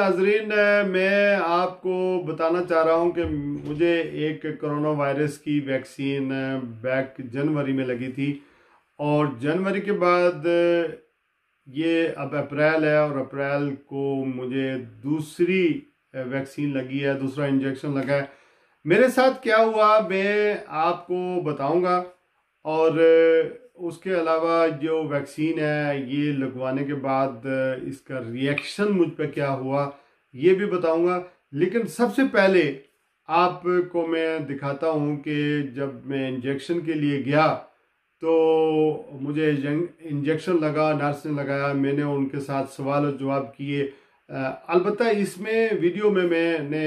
नाजरीन, मैं आपको बताना चाह रहा हूं कि मुझे एक कोरोना वायरस की वैक्सीन बैक जनवरी में लगी थी और जनवरी के बाद ये अब अप्रैल है और अप्रैल को मुझे दूसरी वैक्सीन लगी है, दूसरा इंजेक्शन लगा है। मेरे साथ क्या हुआ मैं आपको बताऊंगा और उसके अलावा जो वैक्सीन है ये लगवाने के बाद इसका रिएक्शन मुझ पर क्या हुआ ये भी बताऊंगा। लेकिन सबसे पहले आपको मैं दिखाता हूं कि जब मैं इंजेक्शन के लिए गया तो मुझे इंजेक्शन लगा, नर्स ने लगाया, मैंने उनके साथ सवाल और जवाब किए। अलबत्ता इसमें वीडियो में मैंने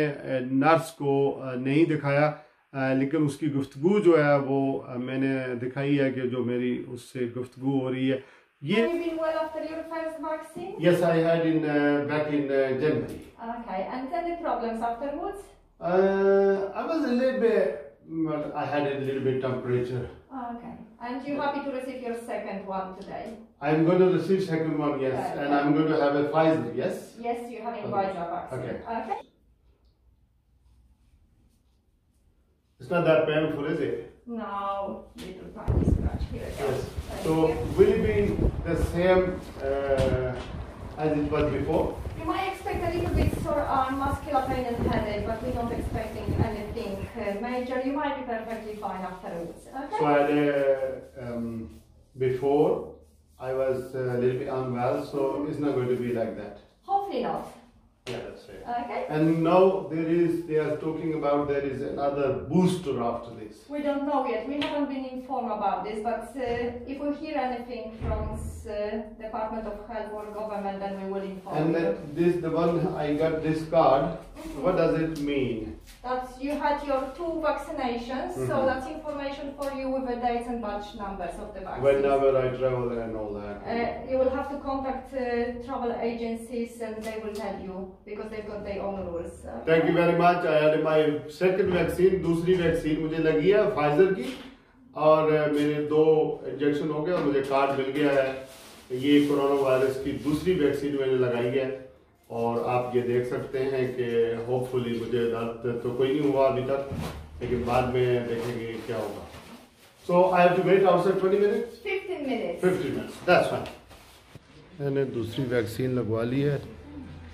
नर्स को नहीं दिखाया, लेकिन उसकी गुफ्तगू जो है वो मैंने दिखाई है कि जो मेरी उससे गुफ्तगू हो रही है। ये Have you been well after your first vaccine? Yes, I had in back in January. Okay, and any problems afterwards? I was a little bit, well, I had a little bit temperature. Okay, and you happy to receive your second one today? I'm going to receive second one, yes, Okay. and I'm going to have a Pfizer, yes. Yes, you're having Okay. Pfizer vaccine. Okay. Okay. It's not that painful, is it? No, little tiny scratch here. Yes. Thank So you. will it be the same as it was before? You might expect a little bit sore arm, muscular pain and headache, but we're not expecting anything major. You might be perfectly fine afterwards. Okay? So I had before I was a little bit unwell, so it's not going to be like that. Hopefully not. Yeah, that's right. Okay? And now they are talking about there is another booster after this. We don't know yet. We haven't been informed about this, but if we hear anything from Department of Health or government, then we will inform And you. that this the one I got this card. What does it mean? That you had your 2 vaccinations, so that's information for you with the dates and batch numbers of the vaccines. Whenever I travel and all that. You will have to contact travel agencies and they will tell you because they've got their own rules. Thank you very much. I had my second vaccine, दूसरी vaccine मुझे लगी है Pfizer की और मेरे 2 injection हो गए और मुझे कार्ड मिल गया है। ये कोरोना वायरस की दूसरी वैक्सीन मैंने लगाई है और आप ये देख सकते हैं कि होपफुली मुझे दर्द तो कोई नहीं हुआ अभी तक, लेकिन बाद में देखेंगे क्या होगा। So I have to wait outside 20 minutes? 15 minutes. 15 minutes, that's fine. मैंने दूसरी वैक्सीन लगवा ली है।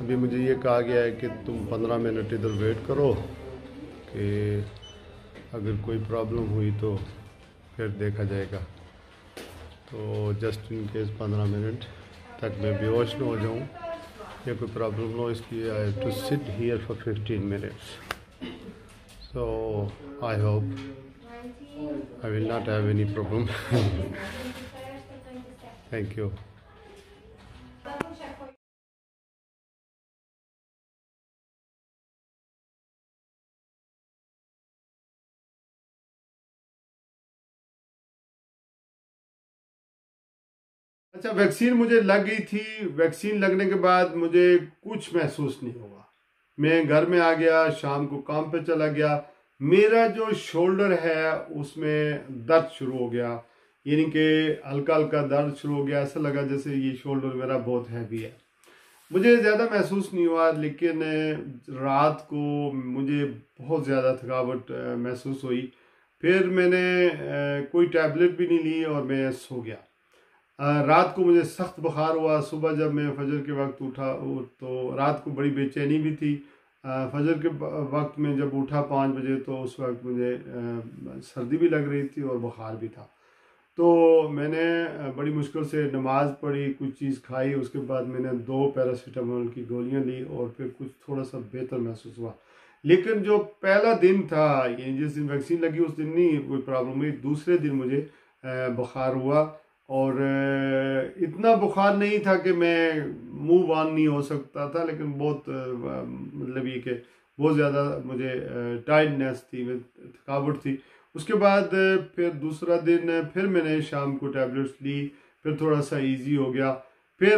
अभी मुझे ये कहा गया है कि तुम 15 मिनट इधर वेट करो कि अगर कोई प्रॉब्लम हुई तो फिर देखा जाएगा। तो जस्ट इन केस 15 मिनट तक मैं बेहोश न हो जाऊँ या कोई प्रॉब्लम हो, इसलिए I have to sit here for 15 minutes. So I hope I will not have any problem. Thank you. अच्छा, वैक्सीन मुझे लग गई थी। वैक्सीन लगने के बाद मुझे कुछ महसूस नहीं हुआ। मैं घर में आ गया, शाम को काम पे चला गया। मेरा जो शोल्डर है उसमें दर्द शुरू हो गया, यानी कि हल्का हल्का दर्द शुरू हो गया। ऐसा लगा जैसे ये शोल्डर मेरा बहुत हैवी है। मुझे ज़्यादा महसूस नहीं हुआ, लेकिन रात को मुझे बहुत ज़्यादा थकावट महसूस हुई। फिर मैंने कोई टैबलेट भी नहीं ली और मैं सो गया। रात को मुझे सख्त बुखार हुआ। सुबह जब मैं फजर के वक्त उठा तो रात को बड़ी बेचैनी भी थी। फजर के वक्त में जब उठा 5 बजे तो उस वक्त मुझे सर्दी भी लग रही थी और बुखार भी था। तो मैंने बड़ी मुश्किल से नमाज पढ़ी, कुछ चीज़ खाई, उसके बाद मैंने 2 पैरासीटामोल की गोलियां ली और फिर कुछ थोड़ा सा बेहतर महसूस हुआ। लेकिन जो पहला दिन था, यानी जिस दिन वैक्सीन लगी उस दिन नहीं कोई प्रॉब्लम हुई। दूसरे दिन मुझे बुखार हुआ और इतना बुखार नहीं था कि मैं मूव ऑन नहीं हो सकता था, लेकिन बहुत मतलब ये कि बहुत ज़्यादा मुझे टायर्डनेस थी, थकावट थी। उसके बाद फिर दूसरा दिन फिर मैंने शाम को टैबलेट्स ली, फिर थोड़ा सा इजी हो गया। फिर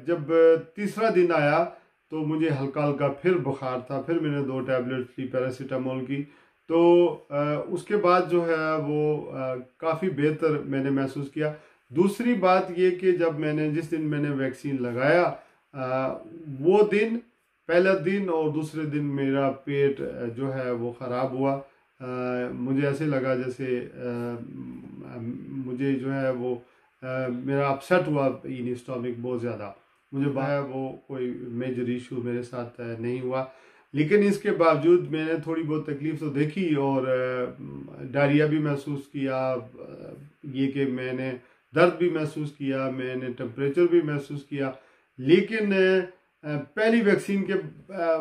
जब तीसरा दिन आया तो मुझे हल्का हल्का फिर बुखार था। फिर मैंने 2 टैबलेट्स ली पैरासीटामोल की। तो उसके बाद जो है वो काफ़ी बेहतर मैंने महसूस किया। दूसरी बात ये कि जब मैंने जिस दिन मैंने वैक्सीन लगाया वो दिन पहला दिन और दूसरे दिन मेरा पेट जो है वो ख़राब हुआ। मुझे ऐसे लगा जैसे मुझे जो है वो मेरा अपसेट हुआ इन स्टॉमिक बहुत ज़्यादा। मुझे है वो कोई मेजर इशू मेरे साथ नहीं हुआ, लेकिन इसके बावजूद मैंने थोड़ी बहुत तकलीफ तो देखी और डायरिया भी महसूस किया, ये कि मैंने दर्द भी महसूस किया, मैंने टेम्परेचर भी महसूस किया। लेकिन पहली वैक्सीन के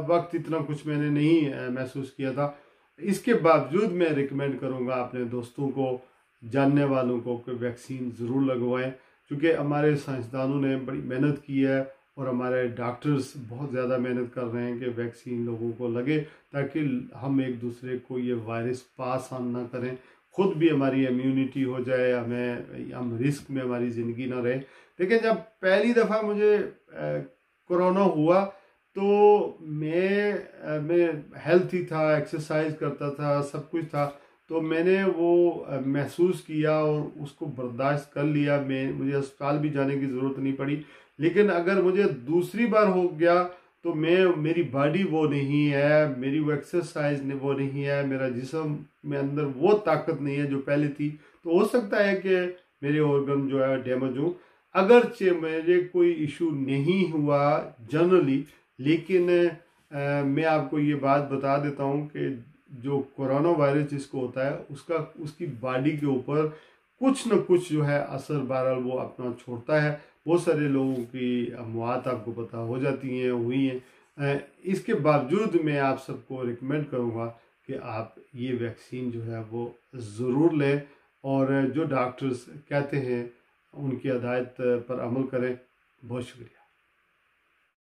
वक्त इतना कुछ मैंने नहीं महसूस किया था। इसके बावजूद मैं रिकमेंड करूँगा अपने दोस्तों को, जानने वालों को कि वैक्सीन ज़रूर लगवाएं, क्योंकि हमारे साइंसदानों ने बड़ी मेहनत की है और हमारे डॉक्टर्स बहुत ज़्यादा मेहनत कर रहे हैं कि वैक्सीन लोगों को लगे, ताकि हम एक दूसरे को ये वायरस पास ऑन ना करें, खुद भी हमारी इम्यूनिटी हो जाए, हम रिस्क में हमारी ज़िंदगी ना रहे। लेकिन जब पहली दफ़ा मुझे कोरोना हुआ तो मैं हेल्थी था, एक्सरसाइज करता था, सब कुछ था, तो मैंने वो महसूस किया और उसको बर्दाश्त कर लिया। मुझे अस्पताल भी जाने की ज़रूरत नहीं पड़ी। लेकिन अगर मुझे दूसरी बार हो गया तो मेरी बॉडी वो नहीं है, मेरी वो एक्सरसाइज वो नहीं है, मेरा जिस्म में अंदर वो ताकत नहीं है जो पहले थी, तो हो सकता है कि मेरे ऑर्गन जो है डैमेज हो। अगरचे मेरे कोई इशू नहीं हुआ जनरली, लेकिन मैं आपको ये बात बता देता हूँ कि जो कोरोना वायरस जिसको होता है उसकी बॉडी के ऊपर कुछ न कुछ जो है असर बहरहाल वो अपना छोड़ता है। बहुत सारे लोगों की मौत आपको पता हो जाती हैं, हुई हैं। इसके बावजूद मैं आप सबको रिकमेंड करूँगा कि आप ये वैक्सीन जो है वो ज़रूर लें और जो डॉक्टर्स कहते हैं उनकी हिदायत पर अमल करें। बहुत शुक्रिया।